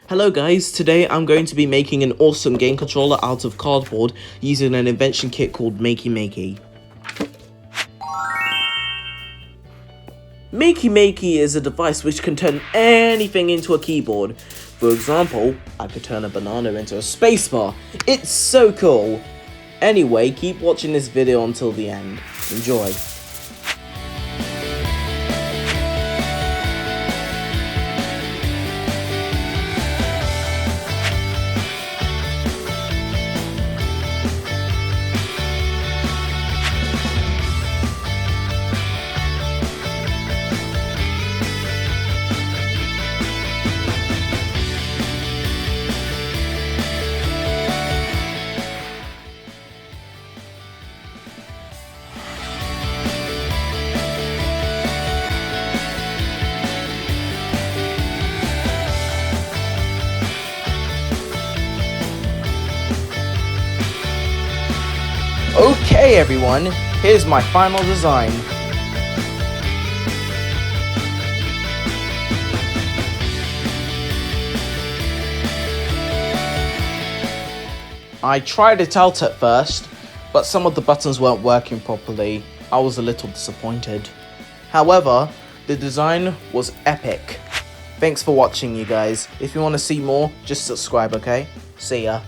Hello guys, today I'm going to be making an awesome game controller out of cardboard using an invention kit called Makey Makey. Makey Makey is a device which can turn anything into a keyboard. For example, I could turn a banana into a spacebar. It's so cool! Anyway, keep watching this video until the end. Enjoy! Okay everyone, here's my final design. I tried it out at first, but some of the buttons weren't working properly. I was a little disappointed. However, the design was epic. Thanks for watching you guys. If you want to see more, just subscribe, okay? See ya.